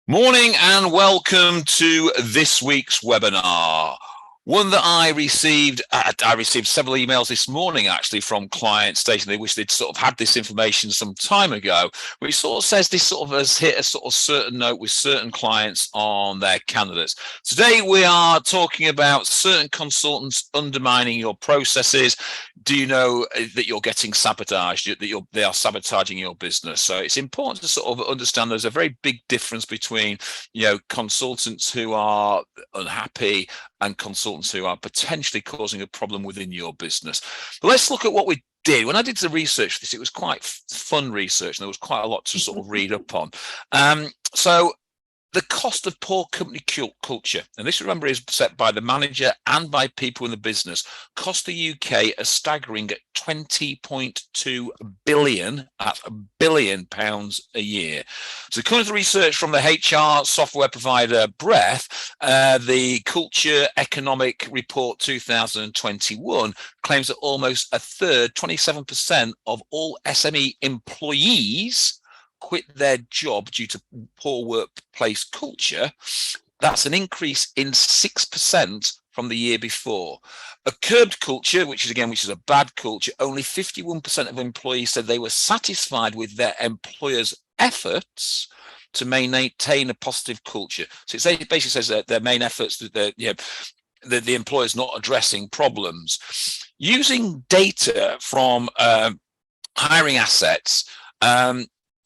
Morning and welcome to this week's webinar. One that I received several emails this morning actually from clients stating they wish they'd sort of had this information some time ago, which sort of says this sort of has hit a sort of certain note with certain clients on their candidates. Today we are talking about certain consultants undermining your processes. Do you know that you're getting sabotaged, that they are sabotaging your business? So it's important to sort of understand there's a very big difference between, consultants who are unhappy and consultants who are potentially causing a problem within your business. But let's look at what we did. When I did the research for this, it was quite fun research and there was quite a lot to sort of read up on. So the cost of poor company culture, and this, remember, is set by the manager and by people in the business, cost the UK a staggering 20.2 billion, that's £1 billion a year. So according to the research from the HR software provider Breath, the Culture Economic Report 2021 claims that almost a third, 27% of all SME employees quit their job due to poor workplace culture. That's an increase in 6% from the year before. A curbed culture, which is a bad culture, only 51% of employees said they were satisfied with their employer's efforts to maintain a positive culture. So it basically says that their main efforts, that the employer's not addressing problems. Using data from hiring assets,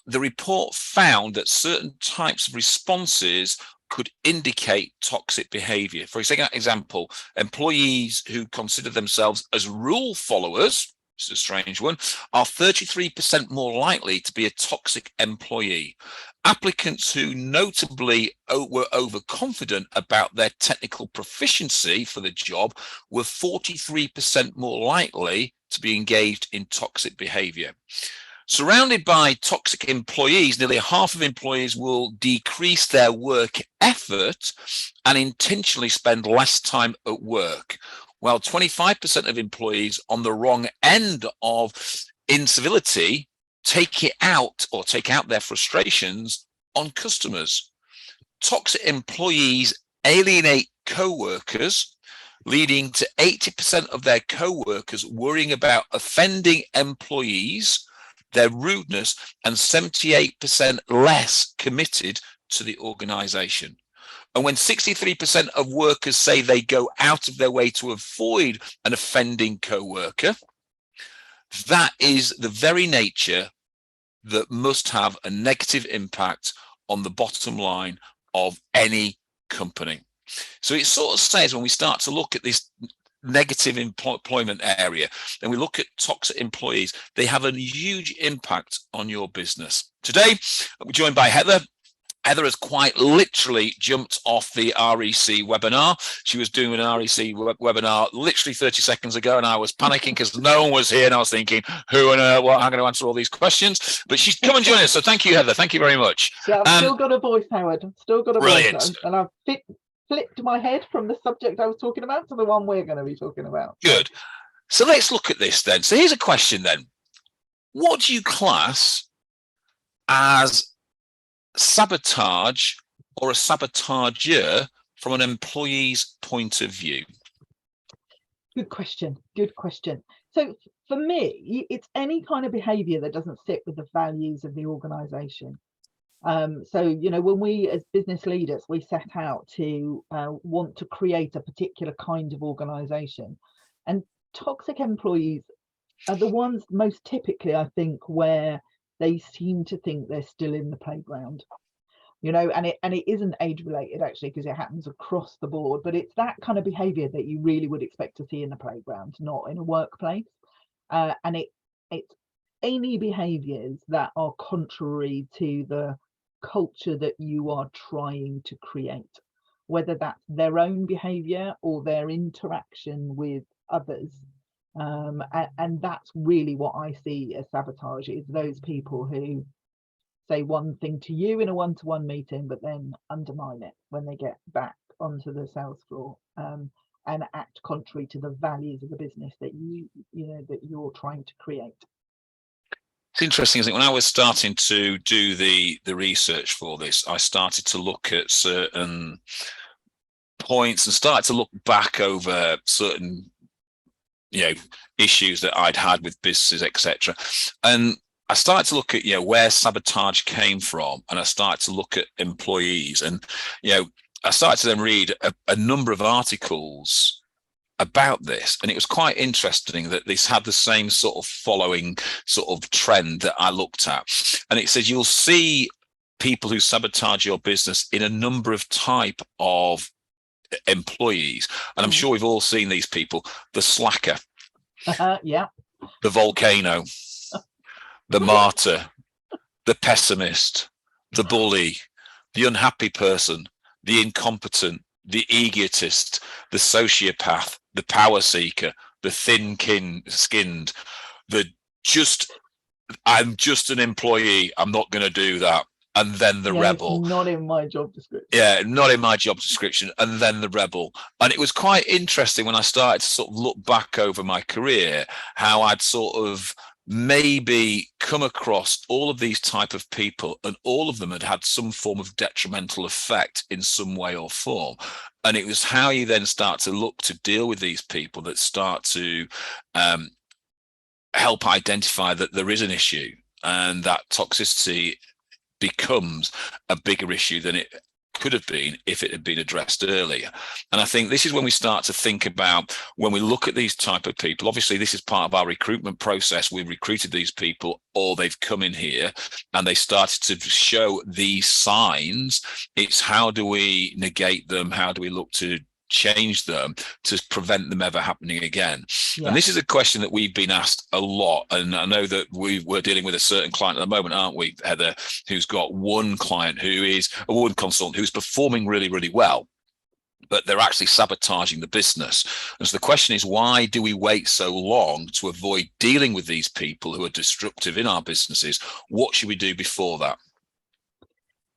the report found that certain types of responses could indicate toxic behavior. For example, employees who consider themselves as rule followers, this is a strange one, are 33% more likely to be a toxic employee. Applicants who notably were overconfident about their technical proficiency for the job were 43% more likely to be engaged in toxic behavior. Surrounded by toxic employees, nearly half of employees will decrease their work effort and intentionally spend less time at work, while 25% of employees on the wrong end of incivility take out their frustrations on customers. Toxic employees alienate co-workers, leading to 80% of their co-workers worrying about offending employees, their rudeness, and 78% less committed to the organization. And when 63% of workers say they go out of their way to avoid an offending co-worker, that is the very nature that must have a negative impact on the bottom line of any company. So it sort of says, when we start to look at this negative employment area, and we look at toxic employees, they have a huge impact on your business. Today, we're joined by Heather. Heather has quite literally jumped off the REC webinar. She was doing an REC webinar literally 30 seconds ago, and I was panicking because no one was here, and I was thinking, who and what? I'm going to answer all these questions. But she's come and joined us, so thank you, Heather. Thank you very much. Yeah, I've still got a voice, Howard. I've still got a voice, and I've flipped my head from the subject I was talking about to the one we're going to be talking about. Good. So let's look at this then. So here's a question then. What do you class as sabotage or a sabotager from an employee's point of view? Good question. Good question. So for me, it's any kind of behavior that doesn't sit with the values of the organization. So, when we as business leaders, we set out to want to create a particular kind of organization, and toxic employees are the ones most typically, I think, where they seem to think they're still in the playground, and it isn't age related actually, because it happens across the board, but it's that kind of behavior that you really would expect to see in the playground, not in a workplace. And it's any behaviors that are contrary to the culture that you are trying to create, whether that's their own behavior or their interaction with others. And that's really what I see as sabotage, is those people who say one thing to you in a one-to-one meeting, but then undermine it when they get back onto the sales floor, and act contrary to the values of the business that that you're trying to create. It's interesting, isn't it? When I was starting to do the research for this, I started to look at certain points and started to look back over certain, issues that I'd had with businesses, etc. And I started to look at, where sabotage came from, and I started to look at employees, and I started to then read a number of articles about this, and it was quite interesting that this had the same sort of following sort of trend that I looked at. And it says you'll see people who sabotage your business in a number of type of employees, and I'm sure we've all seen these people: the slacker, yeah, the volcano, the martyr, the pessimist, the bully, the unhappy person, the incompetent, the egotist, the sociopath, the power seeker, the thin-skinned, I'm just an employee, I'm not going to do that. And then the rebel. Not in my job description. Yeah, not in my job description. And then the rebel. And it was quite interesting when I started to sort of look back over my career, how I'd sort of maybe come across all of these type of people, and all of them had had some form of detrimental effect in some way or form. And it was how you then start to look to deal with these people that start to help identify that there is an issue, and that toxicity becomes a bigger issue than it could have been if it had been addressed earlier. And I think this is when we start to think about, when we look at these type of people, obviously this is part of our recruitment process. We recruited these people, or they've come in here and they started to show these signs. It's how do we negate them? How do we look to change them to prevent them ever happening again? Yeah. And this is a question that we've been asked a lot, and I know that we're dealing with a certain client at the moment, aren't we, Heather, who's got one client who is a one consultant who's performing really, really well, but they're actually sabotaging the business. And so the question is, why do we wait so long to avoid dealing with these people who are destructive in our businesses? What should we do before that?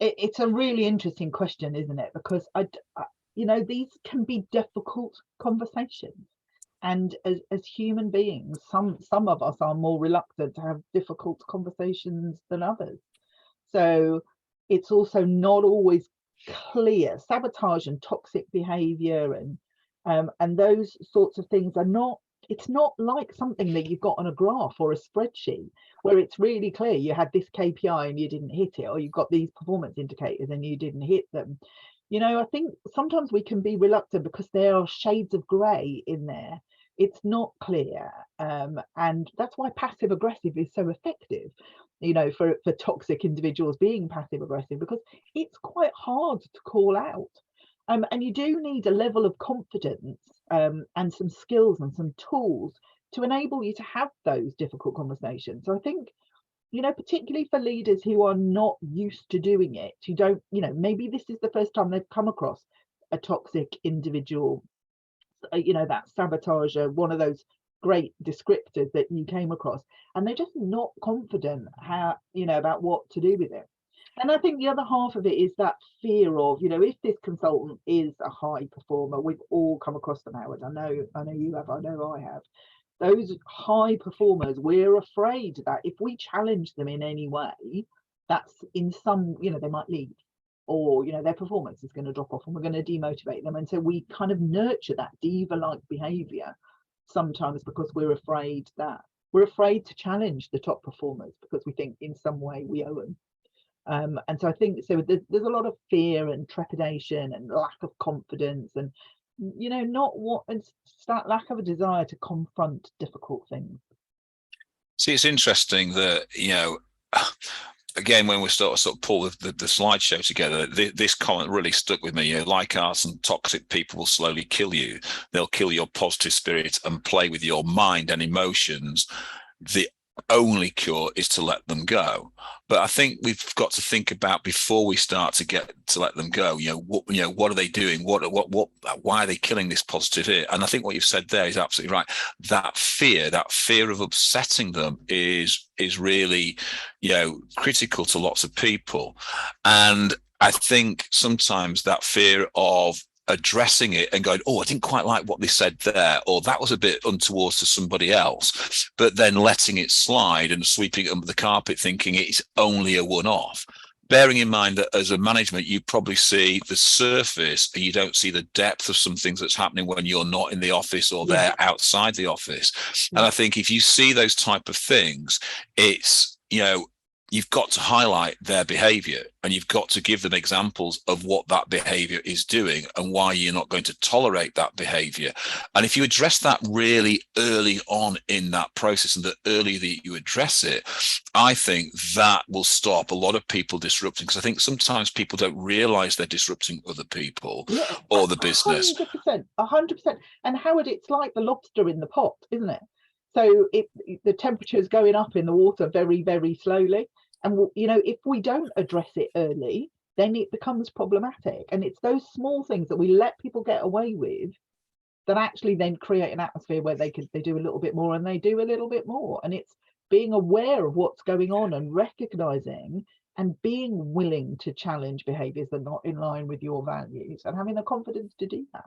It's a really interesting question, isn't it? Because these can be difficult conversations, and as human beings, some of us are more reluctant to have difficult conversations than others. So it's also not always clear. Sabotage and toxic behavior and those sorts of things are not, it's not like something that you've got on a graph or a spreadsheet where it's really clear you had this KPI and you didn't hit it, or you've got these performance indicators and you didn't hit them. I think sometimes we can be reluctant because there are shades of grey in there. It's not clear. And that's why passive aggressive is so effective, for toxic individuals being passive aggressive, because it's quite hard to call out. And you do need a level of confidence and some skills and some tools to enable you to have those difficult conversations. So I think, particularly for leaders who are not used to doing it, who don't, maybe this is the first time they've come across a toxic individual, that sabotager, one of those great descriptors that you came across, and they're just not confident about what to do with it. And I think the other half of it is that fear of, if this consultant is a high performer, we've all come across them, Howard. I know you have, I know I have. Those high performers, we're afraid that if we challenge them in any way, that's in some, they might leave, or, their performance is going to drop off and we're going to demotivate them. And so we kind of nurture that diva-like behavior sometimes because we're afraid to challenge the top performers because we think in some way we owe them. And so I think there's a lot of fear and trepidation and lack of confidence and that lack of a desire to confront difficult things. See, it's interesting that again, when we sort of pull the slideshow together, this comment really stuck with me. Like us, and toxic people will slowly kill you. They'll kill your positive spirit and play with your mind and emotions. The only cure is to let them go. But I think we've got to think about, before we start to get to let them go, what are they doing? Why are they killing this positive here? And I think what you've said there is absolutely right. That fear of upsetting them is really, critical to lots of people. And I think sometimes that fear of addressing it and going, oh, I didn't quite like what they said there, or that was a bit untoward to somebody else, but then letting it slide and sweeping it under the carpet thinking it's only a one-off. Bearing in mind that as a management, you probably see the surface and you don't see the depth of some things that's happening when you're not in the office or they're outside the office. And I think if you see those type of things, it's, you've got to highlight their behavior and you've got to give them examples of what that behavior is doing and why you're not going to tolerate that behavior. And if you address that really early on in that process, and the earlier that you address it, I think that will stop a lot of people disrupting, because I think sometimes people don't realize they're disrupting other people or the business. 100%. And Howard, it's like the lobster in the pot, isn't it? So the temperature is going up in the water very, very slowly. And, if we don't address it early, then it becomes problematic. And it's those small things that we let people get away with that actually then create an atmosphere where they do a little bit more and they do a little bit more. And it's being aware of what's going on and recognizing and being willing to challenge behaviors that are not in line with your values and having the confidence to do that.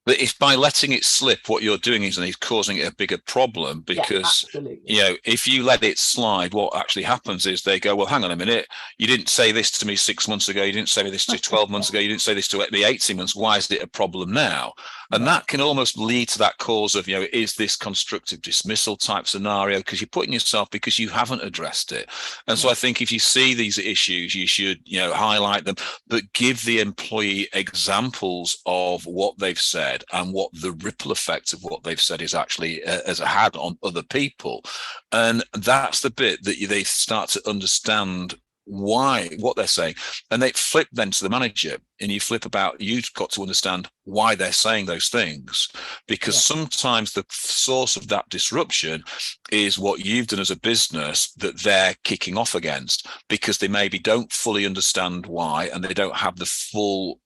But if by letting it slip, what you're doing is causing it a bigger problem, because, if you let it slide, what actually happens is they go, well, hang on a minute, you didn't say this to me 6 months ago, you didn't say this to 12 months ago, you didn't say this to me 18 months, why is it a problem now? And that can almost lead to that cause of, is this constructive dismissal type scenario, because you're putting yourself, because you haven't addressed it. And so I think if you see these issues, you should, highlight them, but give the employee examples of what they've said and what the ripple effect of what they've said is actually has had on other people. And that's the bit that they start to understand what they're saying, and they flip then to the manager, and you flip about, you've got to understand why they're saying those things, because sometimes the source of that disruption is what you've done as a business that they're kicking off against, because they maybe don't fully understand why, and they don't have the full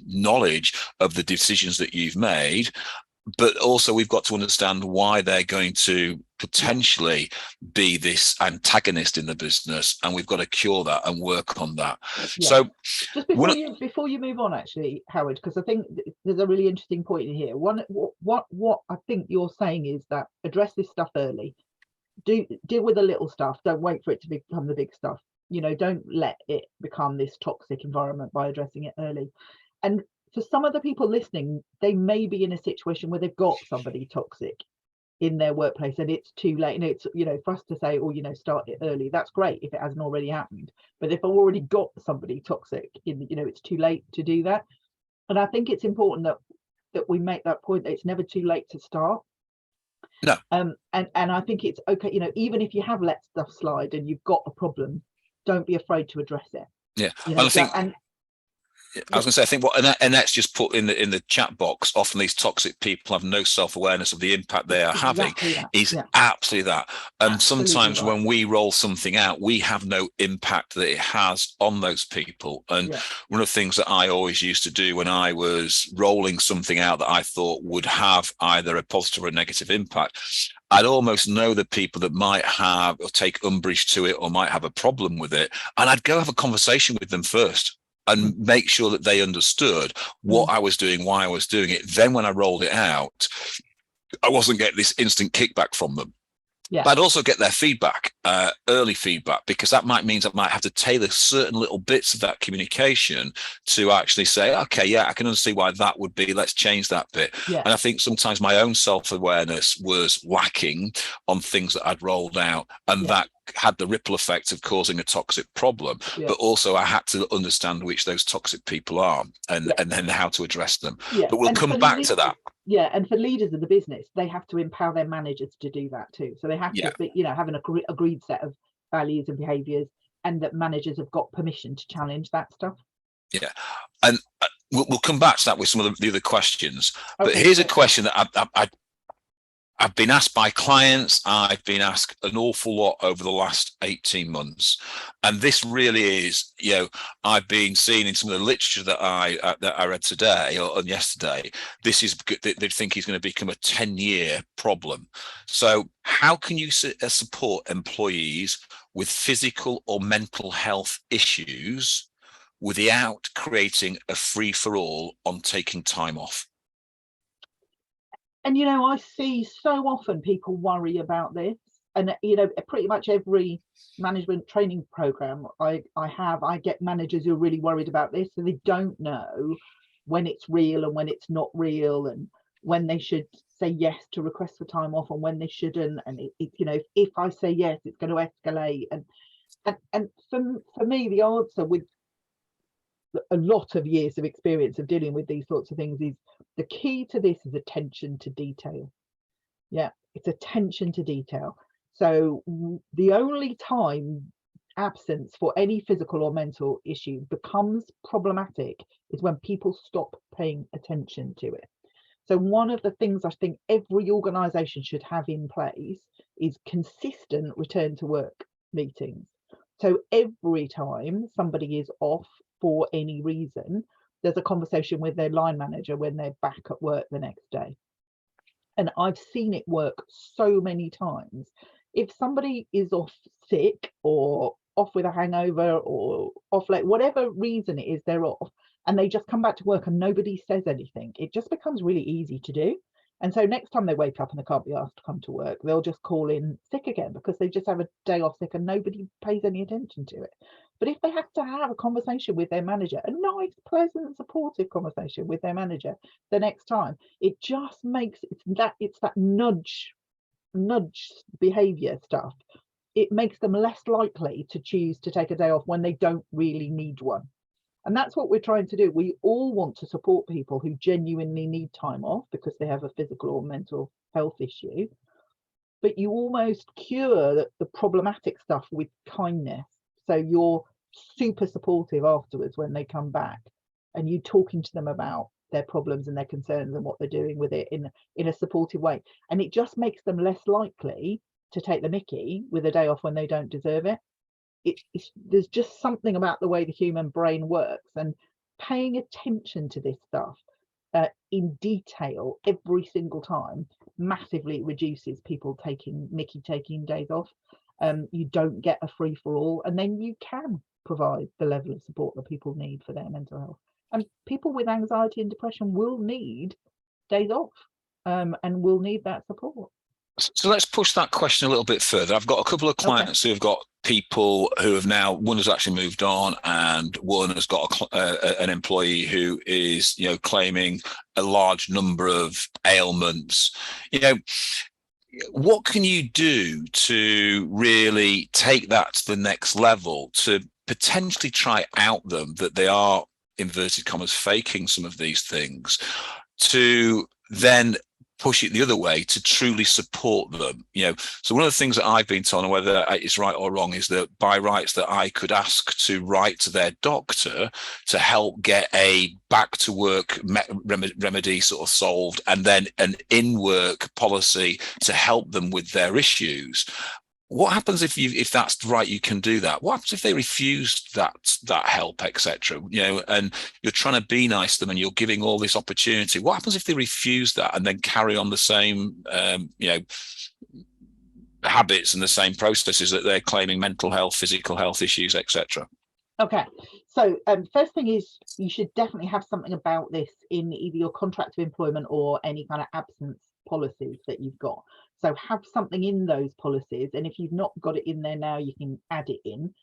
knowledge of the decisions that you've made. But also we've got to understand why they're going to potentially be this antagonist in the business, and we've got to cure that and work on that. So just before you move on, actually, Howard, because I think there's a really interesting point in here. What I think you're saying is that address this stuff early, deal with the little stuff, don't wait for it to become the big stuff. Don't let it become this toxic environment by addressing it early. And for some of the people listening, they may be in a situation where they've got somebody toxic in their workplace and it's too late. And it's, for us to say, start it early, that's great if it hasn't already happened. But if I've already got somebody toxic it's too late to do that. And I think it's important that we make that point, that it's never too late to start. No. And I think it's okay, even if you have let stuff slide and you've got a problem, don't be afraid to address it. Yeah. And I think I was going to say, I think and that's just put in the chat box. Often these toxic people have no self-awareness of the impact they are having. Is absolutely that. And sometimes when we roll something out, we have no impact that it has on those people. And one of the things that I always used to do when I was rolling something out that I thought would have either a positive or a negative impact, I'd almost know the people that might have or take umbrage to it or might have a problem with it. And I'd go have a conversation with them first and make sure that they understood what I was doing, why I was doing it. Then when I rolled it out, I wasn't getting this instant kickback from them. But I'd also get their feedback, early feedback, because that might mean I might have to tailor certain little bits of that communication to actually say, okay, I can understand why that would be. Let's change that bit. And I think sometimes my own self-awareness was lacking on things that I'd rolled out, and that had the ripple effect of causing a toxic problem. But also I had to understand which those toxic people are and then how to address them. But we'll come back to that. And for leaders of the business, they have to empower their managers to do that too. So they have to be, have an agreed set of values and behaviors, and that managers have got permission to challenge that stuff. And we'll come back to that with some of the other questions. But here's a question that I've been asked by clients. I've been asked an awful lot over the last 18 months. And this really is, I've been seeing in some of the literature that I read today or yesterday, this is, they think is going to become a 10-year problem. So how can you support employees with physical or mental health issues without creating a free-for-all on taking time off? And, I see so often people worry about this. And, pretty much every management training program I get managers who are really worried about this, and they don't know when it's real and when it's not real, and when they should say yes to requests for time off and when they shouldn't. And if I say yes, it's going to escalate. And for me, the answer, with a lot of years of experience of dealing with these sorts of things, is the key to this is attention to detail. Yeah, it's attention to detail. So the only time absence for any physical or mental issue becomes problematic is when people stop paying attention to it. So one of the things I think every organization should have in place is consistent return to work meetings. So every time somebody is off for any reason, there's a conversation with their line manager when they're back at work the next day. And I've seen it work so many times. If somebody is off sick or off with a hangover or off late, whatever reason it is they're off, and they just come back to work and nobody says anything, it just becomes really easy to do. And so next time they wake up and they can't be asked to come to work, they'll just call in sick again because they just have a day off sick and nobody pays any attention to it. But if they have to have a conversation with their manager, a nice, pleasant, supportive conversation with their manager the next time, it just makes it's that nudge behavior stuff. It makes them less likely to choose to take a day off when they don't really need one. And that's what we're trying to do. We all want to support people who genuinely need time off because they have a physical or mental health issue. But you almost cure the problematic stuff with kindness. So you're super supportive afterwards when they come back, and you talking to them about their problems and their concerns and what they're doing with it in a supportive way. And it just makes them less likely to take the mickey with a day off when they don't deserve it. There's just something about the way the human brain works, and paying attention to this stuff in detail every single time massively reduces people taking days off. You don't get a free-for-all, and then you can provide the level of support that people need for their mental health. And people with anxiety and depression will need days off, and will need that support. So let's push that question a little bit further. I've got a couple of clients who have got people who have now, one has actually moved on, and one has got an employee who is, claiming a large number of ailments. What can you do to really take that to the next level to potentially try out them that they are, inverted commas, faking some of these things, to then push it the other way to truly support them? So one of the things that I've been told, and whether it's right or wrong, is that by rights that I could ask to write to their doctor to help get a back to work remedy sort of solved, and then an in-work policy to help them with their issues. What happens if that's right? You can do that. What happens if they refuse that help, etc.? And you're trying to be nice to them, and you're giving all this opportunity. What happens if they refuse that and then carry on the same, habits and the same processes that they're claiming mental health, physical health issues, etc.? Okay, so first thing is you should definitely have something about this in either your contract of employment or any kind of absence policies that you've got. So have something in those policies, and if you've not got it in there now, you can add it in.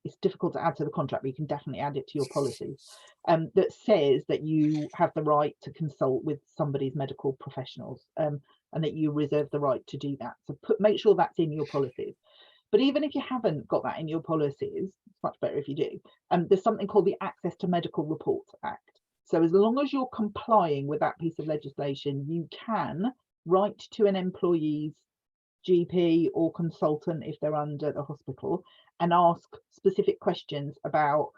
It's difficult to add to the contract, but you can definitely add it to your policies, that says that you have the right to consult with somebody's medical professionals, and that you reserve the right to do that. So make sure that's in your policies. But even if you haven't got that in your policies, it's much better if you do. There's something called the Access to Medical Reports Act. So as long as you're complying with that piece of legislation, you can write to an employee's GP or consultant if they're under the hospital and ask specific questions about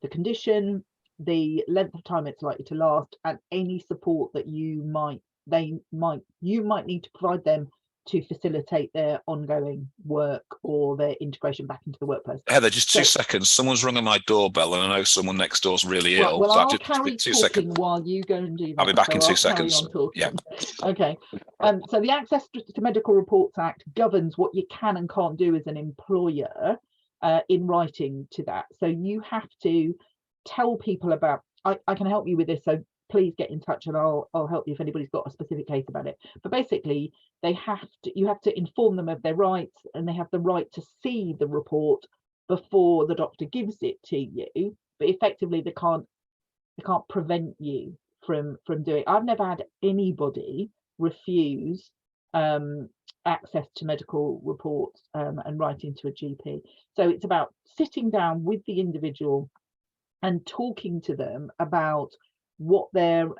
the condition, the length of time it's likely to last, and any support that you might need to provide them to facilitate their ongoing work or their integration back into the workplace. Heather, just 2 seconds. Someone's ringing my doorbell, and I know someone next door's really ill. Well, I'll carry talking while you go and do that. I'll be back in 2 seconds. Yeah. Okay. So the Access to Medical Reports Act governs what you can and can't do as an employer in writing to that. So you have to tell people about, I can help you with this, so please get in touch and I'll help you if anybody's got a specific case about it. But basically, you have to inform them of their rights, and they have the right to see the report before the doctor gives it to you. But effectively, they can't prevent you from doing. I've never had anybody refuse access to medical reports and writing to a GP. So it's about sitting down with the individual and talking to them about what they're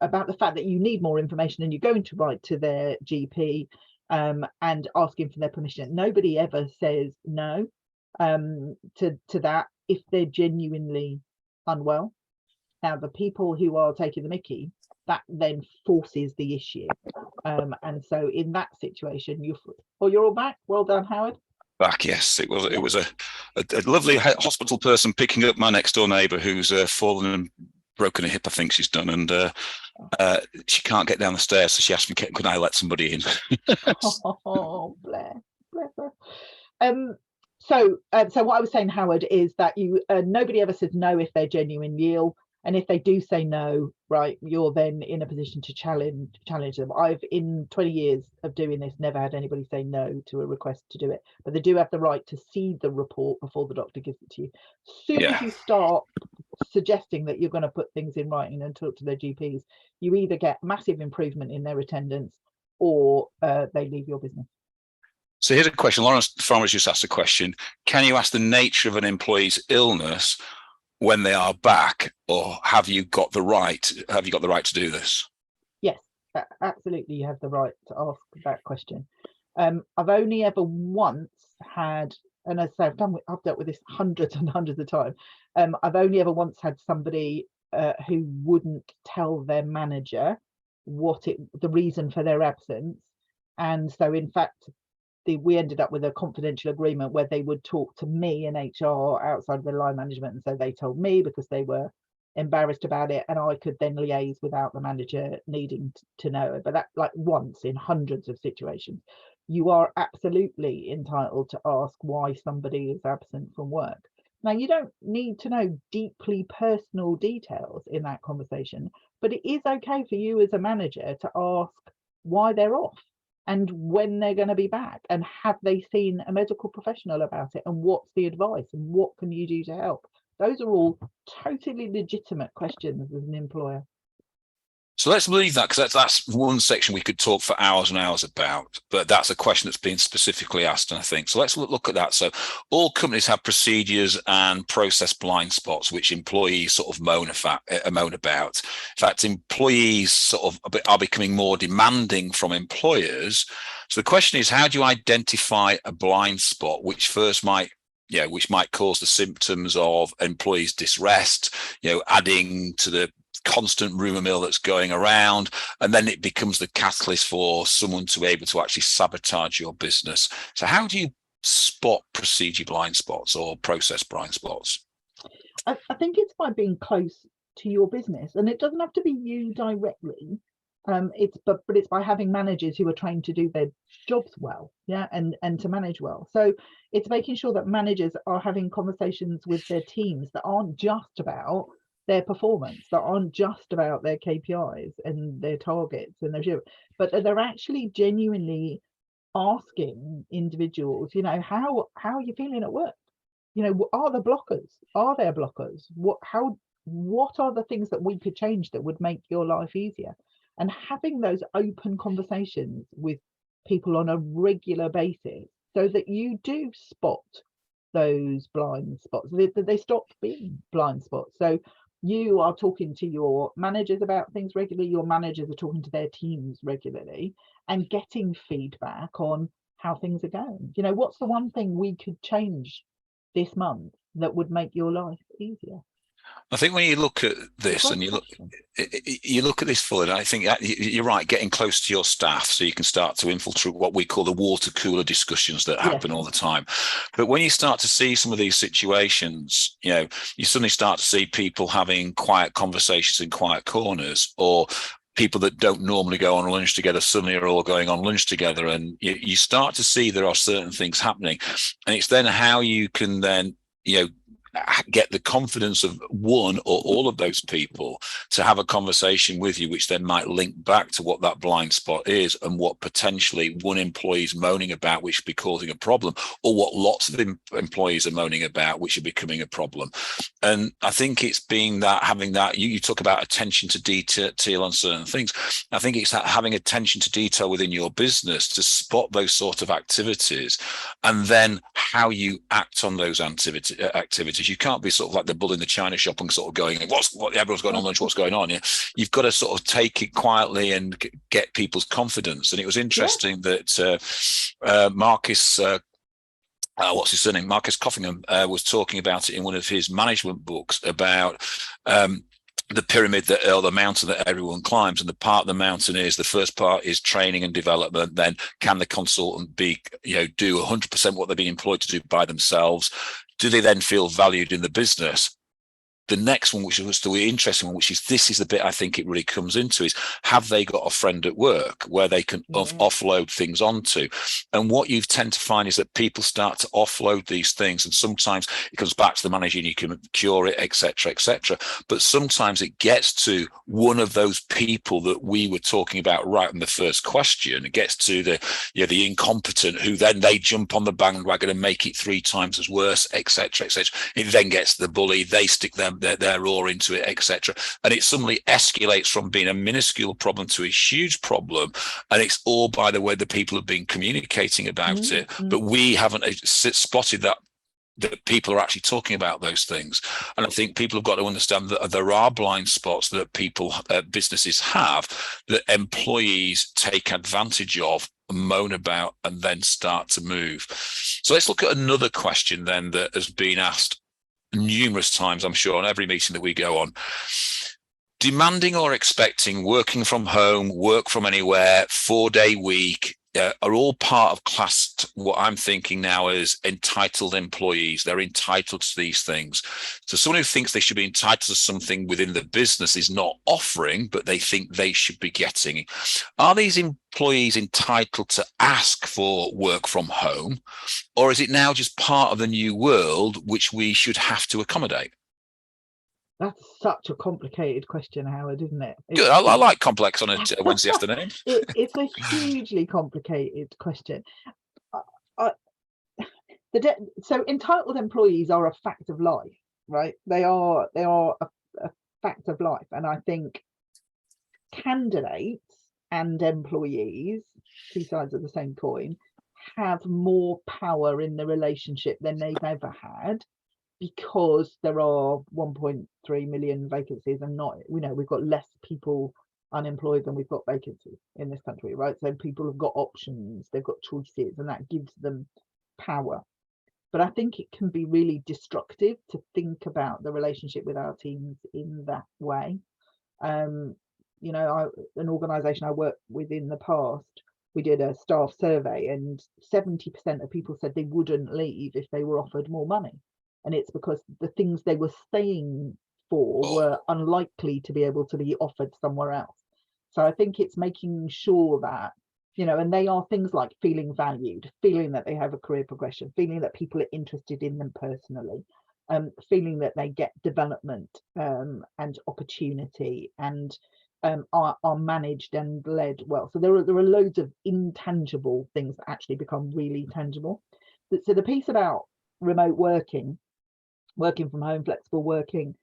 about the fact that you need more information and you're going to write to their GP and asking for their permission. Nobody ever says no to that if they're genuinely unwell. Now, the people who are taking the mickey, that then forces the issue. And so in that situation, you're all back. Well done, Howard. Back, yes. It was a lovely hospital person picking up my next door neighbour who's fallen and broken a hip, I think she's done, and she can't get down the stairs, so she asked me, could I let somebody in? Oh, bless her. So what I was saying, Howard, is that nobody ever says no if they're genuinely ill, and if they do say no, right, you're then in a position to challenge them. I've, in 20 years of doing this, never had anybody say no to a request to do it, but they do have the right to see the report before the doctor gives it to you. As soon as you start suggesting that you're going to put things in writing and talk to their GPs, you either get massive improvement in their attendance or they leave your business. So here's a question. Lawrence Farmer's just asked a question. Can you ask the nature of an employee's illness when they are back, or have you got the right to do this? Yes, absolutely, you have the right to ask that question. I've only ever once had, and as I say, I've dealt with this hundreds and hundreds of times. I've only ever once had somebody who wouldn't tell their manager the reason for their absence, and so in fact we ended up with a confidential agreement where they would talk to me and HR outside of the line management, and so they told me because they were embarrassed about it, and I could then liaise without the manager needing to know it. But that, like, once in hundreds of situations. You are absolutely entitled to ask why somebody is absent from work. Now, you don't need to know deeply personal details in that conversation, but it is okay for you as a manager to ask why they're off and when they're going to be back, and have they seen a medical professional about it, and what's the advice, and what can you do to help. Those are all totally legitimate questions as an employer. So let's leave that, because that's one section we could talk for hours and hours about, but that's a question that's been specifically asked, and I think so. Let's look at that. So all companies have procedures and process blind spots which employees sort of moan about. In fact, employees sort of are becoming more demanding from employers. So the question is, how do you identify a blind spot which might cause the symptoms of employees' disrest, adding to the constant rumor mill that's going around, and then it becomes the catalyst for someone to be able to actually sabotage your business. So how do you spot procedure blind spots or process blind spots? I think it's by being close to your business, and it doesn't have to be you directly. It's by having managers who are trained to do their jobs well, and to manage well. So it's making sure that managers are having conversations with their teams that aren't just about their performance, that aren't just about their KPIs and their targets and but they're actually genuinely asking individuals, how are you feeling at work? Are there blockers? What are the things that we could change that would make your life easier? And having those open conversations with people on a regular basis, so that you do spot those blind spots, they stop being blind spots. So you are talking to your managers about things regularly, your managers are talking to their teams regularly, and getting feedback on how things are going. What's the one thing we could change this month that would make your life easier? I think when you look at this and you look at this fully, and I think you're right, getting close to your staff so you can start to infiltrate what we call the water cooler discussions that happen all the time. But when you start to see some of these situations, you suddenly start to see people having quiet conversations in quiet corners, or people that don't normally go on lunch together suddenly are all going on lunch together, and you start to see there are certain things happening. And it's then how you can then, get the confidence of one or all of those people to have a conversation with you, which then might link back to what that blind spot is and what potentially one employee is moaning about, which should be causing a problem, or what lots of employees are moaning about, which are becoming a problem. And I think it's being that, having that, you talk about attention to detail on certain things. I think it's that having attention to detail within your business to spot those sort of activities, and then how you act on those activities. You can't be sort of like the bull in the china shop and sort of going, what everyone's going on lunch, what's going on? Yeah, you've got to sort of take it quietly and get people's confidence. And it was interesting that Marcus what's his surname? Marcus Coffingham was talking about it in one of his management books about the pyramid or the mountain that everyone climbs. And the part of the mountain is, the first part is training and development. Then can the consultant do 100% what they're being employed to do by themselves? Do they then feel valued in the business? The next one, which was the interesting one, this is the bit I think it really comes into, is have they got a friend at work where they can offload things onto? And what you tend to find is that people start to offload these things, and sometimes it comes back to the manager and you can cure it, etc., etc. But sometimes it gets to one of those people that we were talking about right in the first question. It gets to the incompetent, who then they jump on the bandwagon and make it 3 times as worse, etc., etc. It then gets the bully, they stick their oar into it, etc. And it suddenly escalates from being a minuscule problem to a huge problem. And it's all by the way the people have been communicating about it, but we haven't spotted that people are actually talking about those things. And I think people have got to understand that there are blind spots that businesses have, that employees take advantage of, moan about, and then start to move. So let's look at another question then that has been asked numerous times, I'm sure, on every meeting that we go on. Demanding or expecting working from home, work from anywhere, 4-day week are all part of classed, what I'm thinking now is entitled employees. They're entitled to these things. So someone who thinks they should be entitled to something within the business is not offering, but they think they should be getting. Are these employees entitled to ask for work from home, or is it now just part of the new world which we should have to accommodate? That's such a complicated question, Howard, isn't it? Good. I like complex on a Wednesday afternoon. It's a hugely complicated question. So entitled employees are a fact of life, right? They are a fact of life. And I think candidates and employees, 2 sides of the same coin, have more power in the relationship than they've ever had, because there are 1.3 million vacancies, and we've got less people unemployed than we've got vacancies in this country, right? So people have got options, they've got choices, and that gives them power. But I think it can be really destructive to think about the relationship with our teams in that way. An organization I worked with in the past, we did a staff survey, and 70% of people said they wouldn't leave if they were offered more money. And it's because the things they were staying for were unlikely to be able to be offered somewhere else. So I think it's making sure that, and they are things like feeling valued, feeling that they have a career progression, feeling that people are interested in them personally, feeling that they get development and opportunity, and are managed and led well. So there are loads of intangible things that actually become really tangible. So the piece about remote working from home, flexible working,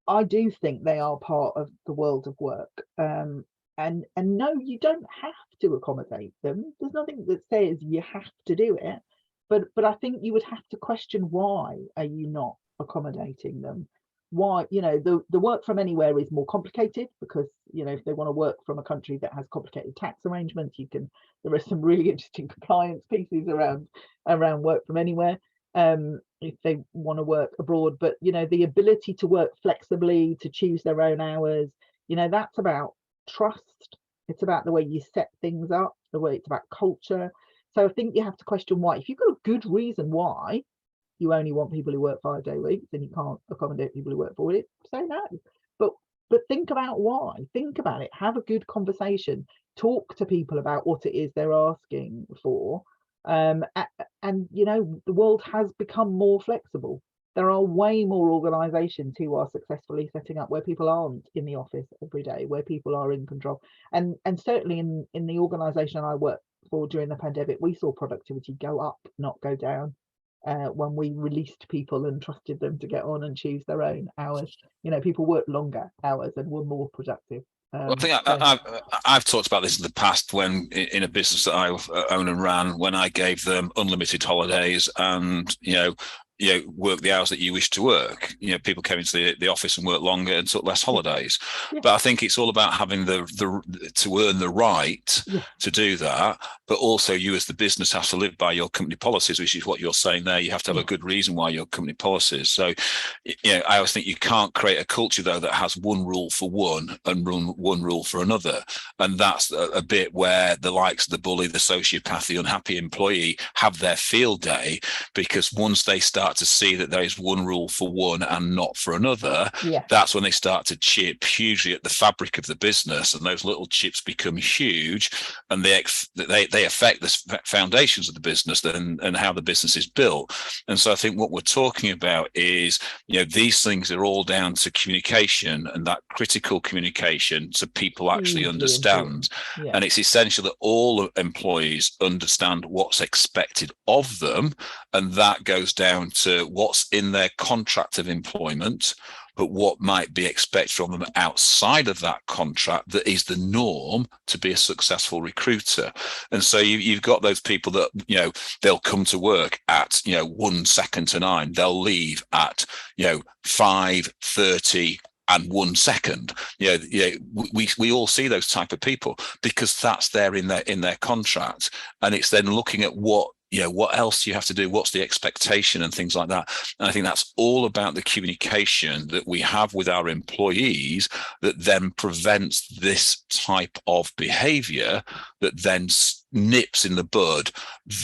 I do think they are part of the world of work. And no, you don't have to accommodate them. There's nothing that says you have to do it, but I think you would have to question, why are you not accommodating them? Why, the work from anywhere is more complicated, because if they want to work from a country that has complicated tax arrangements, there are some really interesting compliance pieces around work from anywhere. If they want to work abroad, but the ability to work flexibly, to choose their own hours, that's about trust. It's about the way you set things up, it's about culture. So I think you have to question why. If you've got a good reason why you only want people who work 5-day weeks and you can't accommodate people who work 4 days, say no. But think about why. Think about it. Have a good conversation. Talk to people about what it is they're asking for. And the world has become more flexible. There are way more organizations who are successfully setting up where people aren't in the office every day, where people are in control. And certainly in the organization I worked for during the pandemic, we saw productivity go up, not go down. When we released people and trusted them to get on and choose their own hours, people worked longer hours and were more productive. Well, I think I've talked about this in the past when in a business that I own and ran, when I gave them unlimited holidays and, work the hours that you wish to work. People came into the office and worked longer and took less holidays. Yeah. But I think it's all about having the to earn the right to do that. But also you as the business have to live by your company policies, which is what you're saying there. You have to have a good reason why your company policies. So, I always think you can't create a culture though that has one rule for one and one rule for another. And that's a bit where the likes of the bully, the sociopath, the unhappy employee have their field day, because once they start to see that there is one rule for one and not for another, that's when they start to chip hugely at the fabric of the business, and those little chips become huge, and they affect the foundations of the business and how the business is built. And so I think what we're talking about is, these things are all down to communication, and that critical communication so people actually understand. And it's essential that all employees understand what's expected of them, and that goes down to what's in their contract of employment, but what might be expected from them outside of that contract that is the norm to be a successful recruiter. And so you've got those people that, they'll come to work at, 1 second to 9, they'll leave at, 5:30 and 1 second. We all see those type of people because that's there in their contract. And it's then looking at what else you have to do, what's the expectation and things like that. And I think that's all about the communication that we have with our employees that then prevents this type of behavior that then nips in the bud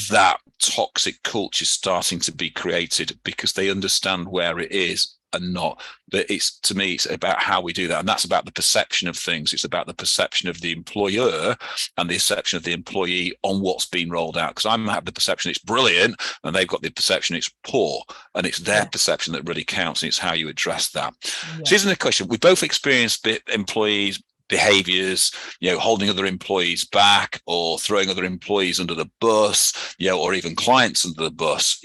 that toxic culture starting to be created, because they understand where it is and not. But to me, it's about how we do that. And that's about the perception of things. It's about the perception of the employer and the perception of the employee on what's been rolled out. Because I might have the perception it's brilliant and they've got the perception it's poor. And it's their perception that really counts. And it's how you address that. So here's the question. We both experienced employees behaviors, holding other employees back or throwing other employees under the bus, or even clients under the bus.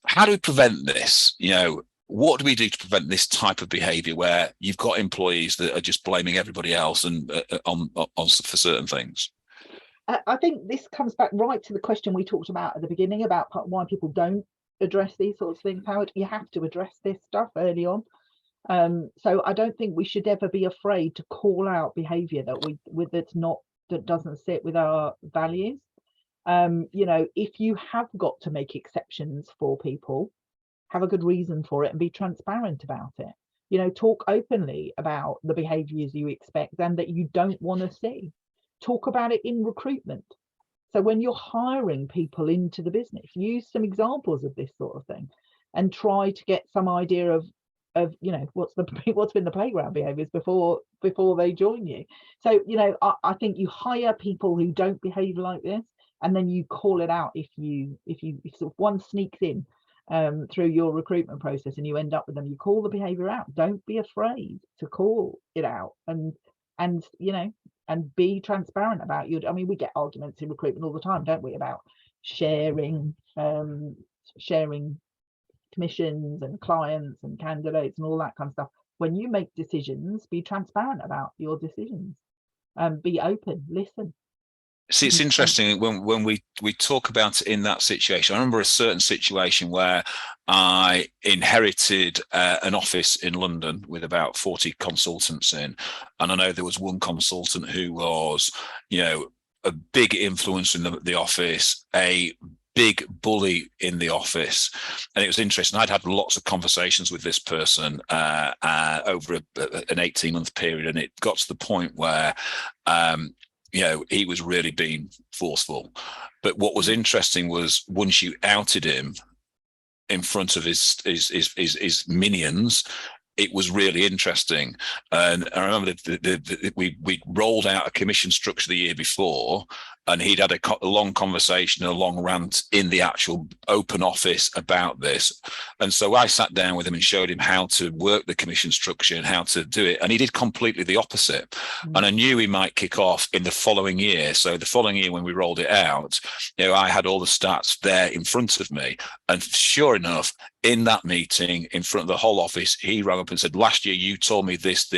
How do we prevent this? What do we do to prevent this type of behavior where you've got employees that are just blaming everybody else and on for certain things? I think this comes back right to the question we talked about at the beginning about why people don't address these sorts of things. Howard, you have to address this stuff early on. So I don't think we should ever be afraid to call out behavior that doesn't sit with our values. If you have got to make exceptions for people, have a good reason for it and be transparent about it. Talk openly about the behaviors you expect and that you don't want to see. Talk about it in recruitment. So when you're hiring people into the business, use some examples of this sort of thing and try to get some idea of what's been the playground behaviors before they join you. So I think you hire people who don't behave like this, and then you call it out if sort of one sneaks in through your recruitment process and you end up with them. You call the behavior out. Don't be afraid to call it out and be transparent about you. I mean, we get arguments in recruitment all the time, don't we, about sharing commissions and clients and candidates and all that kind of stuff. When you make decisions, be transparent about your decisions. Be open, listen. See, it's interesting when we talk about it in that situation. I remember a certain situation where I inherited an office in London with about 40 consultants in. And I know there was one consultant who was, a big influence in the office, a big bully in the office. And it was interesting. I'd had lots of conversations with this person over an 18-month period. And it got to the point where, he was really being forceful. But what was interesting was once you outed him in front of his minions, it was really interesting. And I remember we rolled out a commission structure the year before, and he'd had a long conversation, a long rant in the actual open office about this. And so I sat down with him and showed him how to work the commission structure and how to do it. And he did completely the opposite. And I knew he might kick off in the following year. So the following year, when we rolled it out, I had all the stats there in front of me. And sure enough, in that meeting, in front of the whole office, he rang up and said, last year you told me this,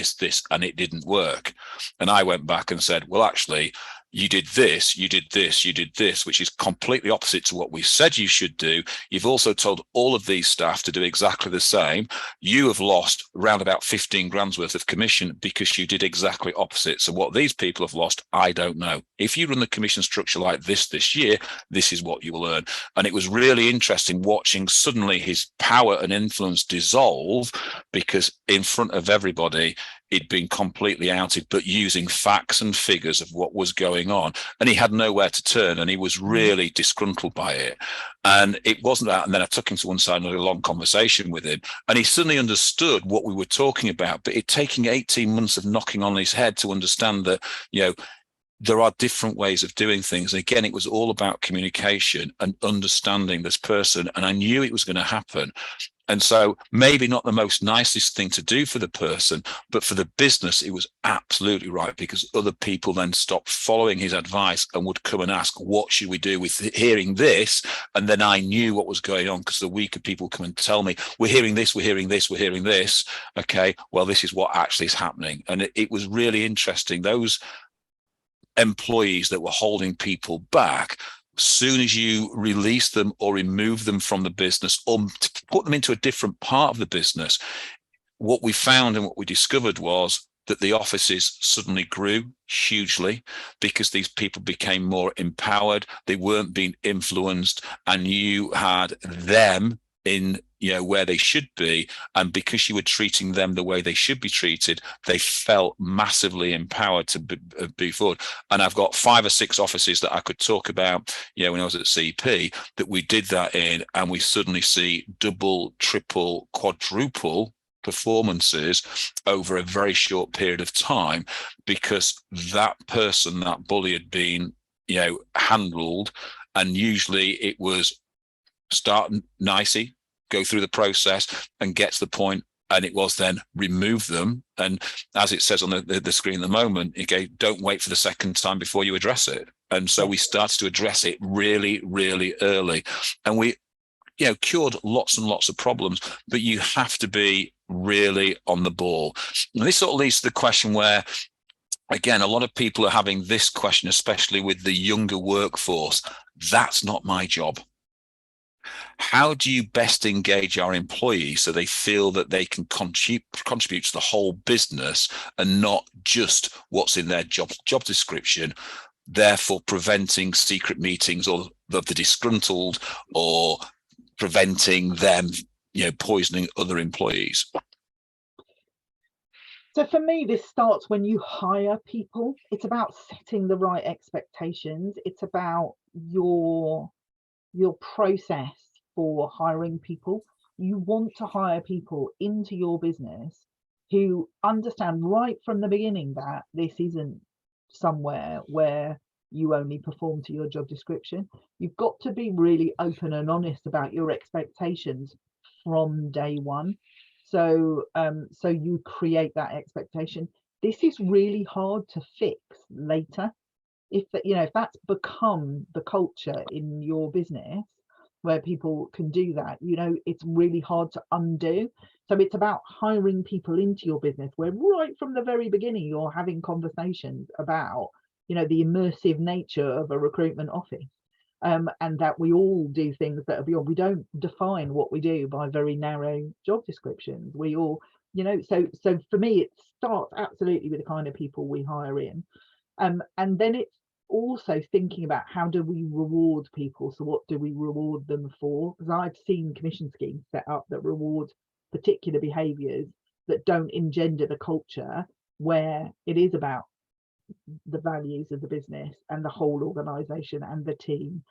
and it didn't work. And I went back and said, well, actually, you did this, you did this, you did this, which is completely opposite to what we said you should do. You've also told all of these staff to do exactly the same. You have lost around about 15 grand's worth of commission because you did exactly opposite. So what these people have lost, I don't know. If you run the commission structure like this year, this is what you will earn. And it was really interesting watching suddenly his power and influence dissolve, because in front of everybody, he'd been completely outed, but using facts and figures of what was going on. And he had nowhere to turn, and he was really disgruntled by it. And it wasn't that. And then I took him to one side and had a long conversation with him, and he suddenly understood what we were talking about. But it taking 18 months of knocking on his head to understand that, there are different ways of doing things. And again, it was all about communication and understanding this person. And I knew it was going to happen. And so maybe not the most nicest thing to do for the person, but for the business, it was absolutely right, because other people then stopped following his advice and would come and ask, what should we do with hearing this? And then I knew what was going on, because the weaker people come and tell me, we're hearing this, we're hearing this, we're hearing this. Okay, well, this is what actually is happening. And it was really interesting. Those employees that were holding people back, soon as you release them or remove them from the business or put them into a different part of the business, what we found and what we discovered was that the offices suddenly grew hugely, because these people became more empowered. They weren't being influenced, and you had them in where they should be, and because you were treating them the way they should be treated, they felt massively empowered to be forward. And I've got 5 or 6 offices that I could talk about when I was at CP that we did that in, and we suddenly see double, triple, quadruple performances over a very short period of time, because that person, that bully, had been handled. And usually it was start nicey, go through the process and get to the point, and it was then remove them. And as it says on the screen at the moment, okay, don't wait for the second time before you address it. And so we started to address it really, really early, and we cured lots and lots of problems. But you have to be really on the ball. And this sort of leads to the question where, again, a lot of people are having this question, especially with the younger workforce. That's not my job. How do you best engage our employees so they feel that they can contribute to the whole business and not just what's in their job description, therefore preventing secret meetings or the disgruntled, or preventing them, poisoning other employees? So for me, this starts when you hire people. It's about setting the right expectations. It's about your process for hiring people. You want to hire people into your business who understand right from the beginning that this isn't somewhere where you only perform to your job description. You've got to be really open and honest about your expectations from day one. So you create that expectation. This is really hard to fix later. If that's become the culture in your business, where people can do that, it's really hard to undo. So it's about hiring people into your business where right from the very beginning you're having conversations about the immersive nature of a recruitment office, and that we all do things that are beyond. We don't define what we do by very narrow job descriptions. We all so for me it starts absolutely with the kind of people we hire in. And then it's also thinking about how do we reward people. So what do we reward them for? Because I've seen commission schemes set up that reward particular behaviors that don't engender the culture where it is about the values of the business and the whole organization and the team.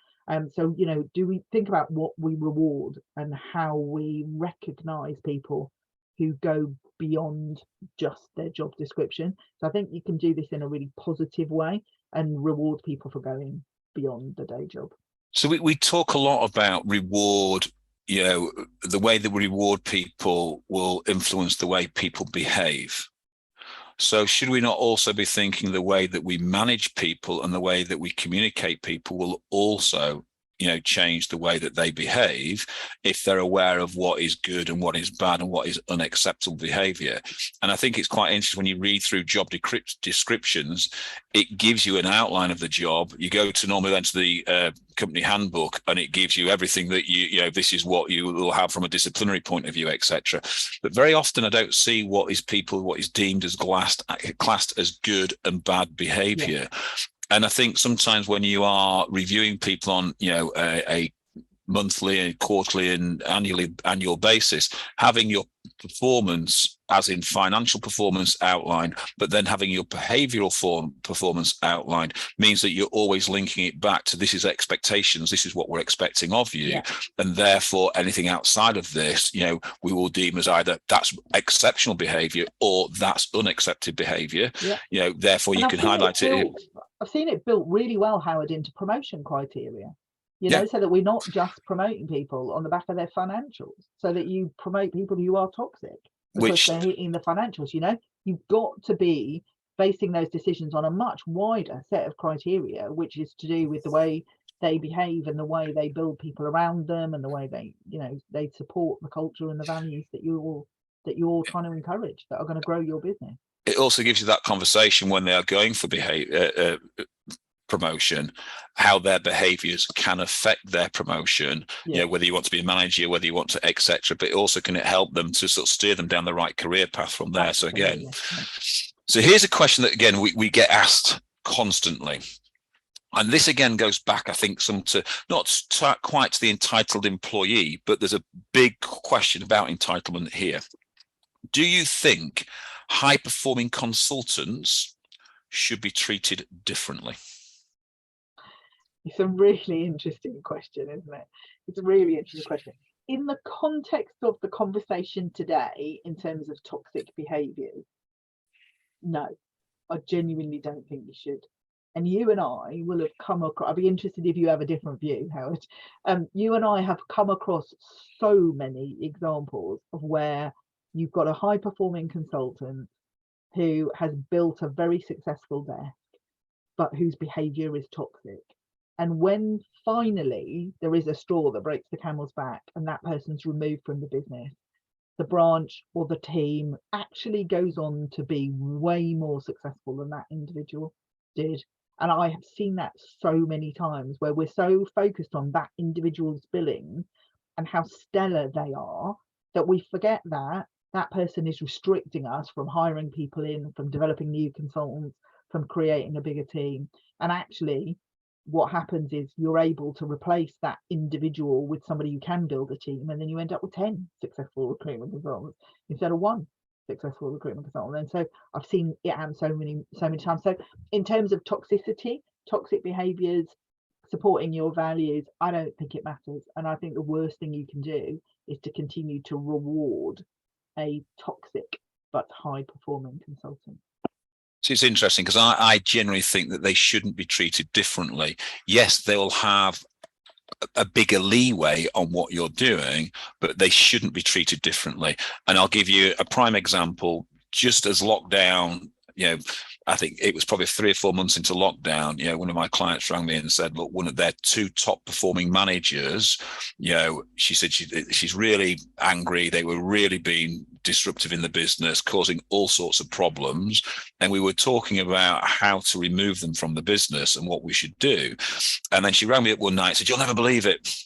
So do we think about what we reward and how we recognize people who go beyond just their job description. So I think you can do this in a really positive way and reward people for going beyond the day job. So we talk a lot about reward. The way that we reward people will influence the way people behave. So should we not also be thinking the way that we manage people and the way that we communicate people will also, change the way that they behave if they're aware of what is good and what is bad and what is unacceptable behavior? And I think it's quite interesting when you read through job descriptions, it gives you an outline of the job. You go to normally then to the company handbook, and it gives you everything that this is what you will have from a disciplinary point of view, etc. But very often I don't see what is deemed as classed as good and bad behavior. Yeah. And I think sometimes when you are reviewing people on, a monthly and quarterly and annual basis, having your performance, as in financial performance, outlined, but then having your behavioral performance outlined means that you're always linking it back to this is expectations, this is what we're expecting of you. Yeah. And therefore anything outside of this, we will deem as either that's exceptional behavior or that's unaccepted behavior. Yeah. Therefore and you can highlight it. I've seen it built really well, Howard, into promotion criteria. So that we're not just promoting people on the back of their financials, so that you promote people who are toxic because they're hitting the financials. You've got to be basing those decisions on a much wider set of criteria, which is to do with the way they behave and the way they build people around them and the way they support the culture and the values that you're trying to encourage that are going to grow your business. It also gives you that conversation when they are going for promotion, how their behaviors can affect their promotion, whether you want to be a manager, whether you want to, etc. But also can it help them to sort of steer them down the right career path from there. Absolutely. So again, so here's a question that again we get asked constantly. And this again goes back, I think, not quite to the entitled employee, but there's a big question about entitlement here. Do you think high-performing consultants should be treated differently? It's a really interesting question, isn't it? It's a really interesting question. In the context of the conversation today, in terms of toxic behaviours, no, I genuinely don't think you should. And you and I will have come across, I'd be interested if you have a different view, Howard. You and I have come across so many examples of where you've got a high-performing consultant who has built a very successful desk, but whose behaviour is toxic. And when finally there is a straw that breaks the camel's back and that person's removed from the business, the branch or the team actually goes on to be way more successful than that individual did. And I have seen that so many times where we're so focused on that individual's billing and how stellar they are that we forget that that person is restricting us from hiring people in, from developing new consultants, from creating a bigger team. And actually, what happens is you're able to replace that individual with somebody who can build a team, and then you end up with 10 successful recruitment consultants instead of one successful recruitment consultant. And so I've seen it happen so many times. So in terms of toxicity, toxic behaviors, supporting your values, I don't think it matters. And I think the worst thing you can do is to continue to reward a toxic but high performing consultant. So it's interesting because I generally think that they shouldn't be treated differently. Yes, they will have a bigger leeway on what you're doing, but they shouldn't be treated differently. And I'll give you a prime example. Just as lockdown, I think it was probably 3 or 4 months into lockdown, one of my clients rang me and said, look, one of their 2 top performing managers, she said she's really angry. They were really being disruptive in the business, causing all sorts of problems. And we were talking about how to remove them from the business and what we should do. And then she rang me up one night and said, you'll never believe it.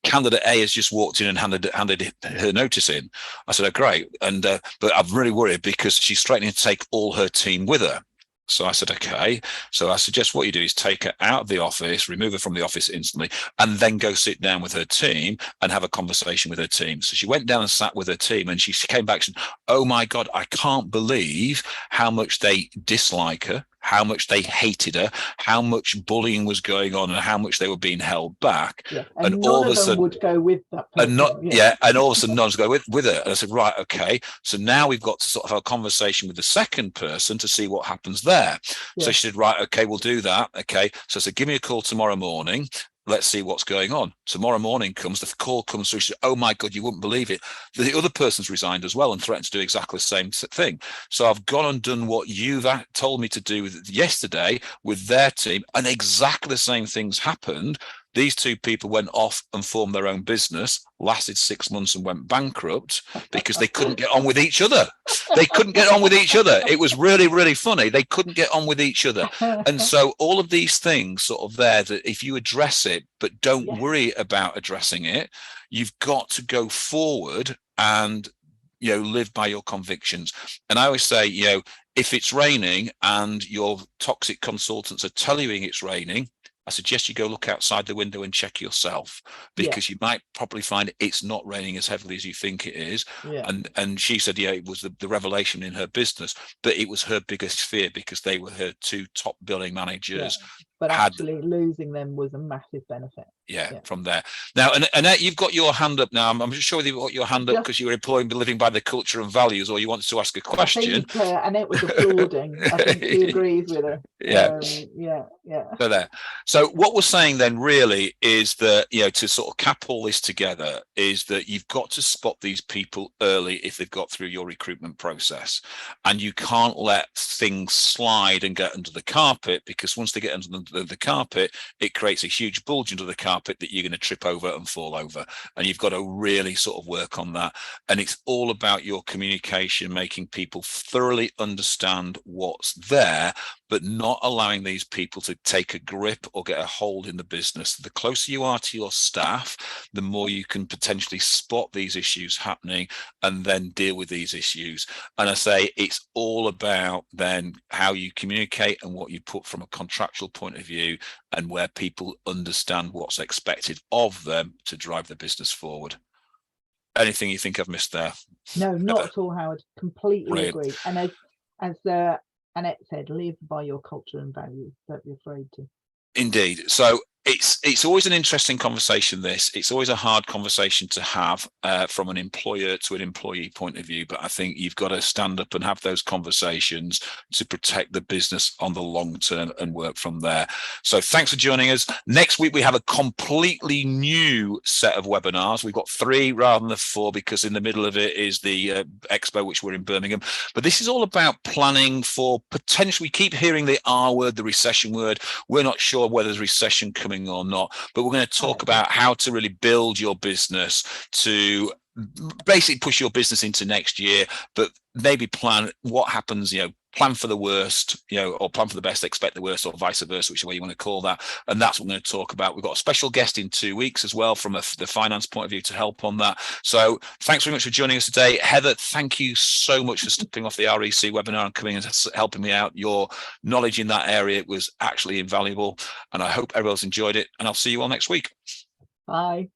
Candidate A has just walked in and handed her notice in. I said, oh, great. And but I'm really worried because she's threatening to take all her team with her. So I said, okay. So I suggest what you do is take her out of the office, remove her from the office instantly, and then go sit down with her team and have a conversation with her team. So she went down and sat with her team, and she came back and said, oh my God, I can't believe how much they dislike her. how much they hated her, how much bullying was going on, and how much they were being held back. Yeah. And And all none of of a them sudden, would go with that and person. and all of a sudden, none's going with her. And I said, right, okay. So now we've got to sort of have a conversation with the second person to see what happens there. Yeah. So she said, right, okay, we'll do that. Okay. So I said, give me a call tomorrow morning. Let's see what's going on. Tomorrow morning comes, the call comes through. She said, oh my God, you wouldn't believe it. The other person's resigned as well and threatened to do exactly the same thing. So I've gone and done what you've told me to do yesterday with their team, and exactly the same things happened. These two people went off and formed their own business, lasted 6 months and went bankrupt because they couldn't get on with each other. They couldn't get on with each other. It was really, really funny. They couldn't get on with each other. And so all of these things sort of there, that if you address it, but don't worry about addressing it, you've got to go forward and, live by your convictions. And I always say, if it's raining and your toxic consultants are telling you it's raining, I suggest you go look outside the window and check yourself, because you might probably find it's not raining as heavily as you think it is. And she said, it was the revelation in her business, but it was her biggest fear because they were her two top billing managers. But actually losing them was a massive benefit. From there. Now, Annette, you've got your hand up now. I'm sure you've got your hand up because you were employing living by the culture and values, or you wanted to ask a question. I think Annette was applauding. I think she agrees with her. So there. So what we're saying then really is that, to sort of cap all this together, is that you've got to spot these people early if they've got through your recruitment process. And you can't let things slide and get under the carpet, because once they get under the carpet, it creates a huge bulge under the carpet that you're going to trip over and fall over. And you've got to really sort of work on that. And it's all about your communication, making people thoroughly understand what's there, but not allowing these people to take a grip or get a hold in the business. The closer you are to your staff, the more you can potentially spot these issues happening and then deal with these issues. And I say it's all about then how you communicate and what you put from a contractual point of view, and where people understand what's expected of them to drive the business forward. Anything you think I've missed there? No, not at all, Howard. Completely agree. And as Annette said, live by your culture and values. Don't be afraid to. Indeed. So it's always an interesting conversation. It's always a hard conversation to have from an employer to an employee point of view. But I think you've got to stand up and have those conversations to protect the business on the long term and work from there. So thanks for joining us. Next week, we have a completely new set of webinars. We've got 3 rather than 4, because in the middle of it is the expo, which we're in Birmingham. But this is all about planning for potential. We keep hearing the R word, the recession word. We're not sure whether there's recession coming or not, but we're going to talk about how to really build your business to basically push your business into next year, but maybe plan what happens, plan for the worst, or plan for the best, expect the worst, or vice versa, which is what you want to call that. And that's what we're going to talk about. We've got a special guest in 2 weeks as well from the finance point of view to help on that. So thanks very much for joining us today. Heather, thank you so much for stepping off the REC webinar and coming and helping me out. Your knowledge in that area was actually invaluable, and I hope everyone's enjoyed it, and I'll see you all next week. Bye.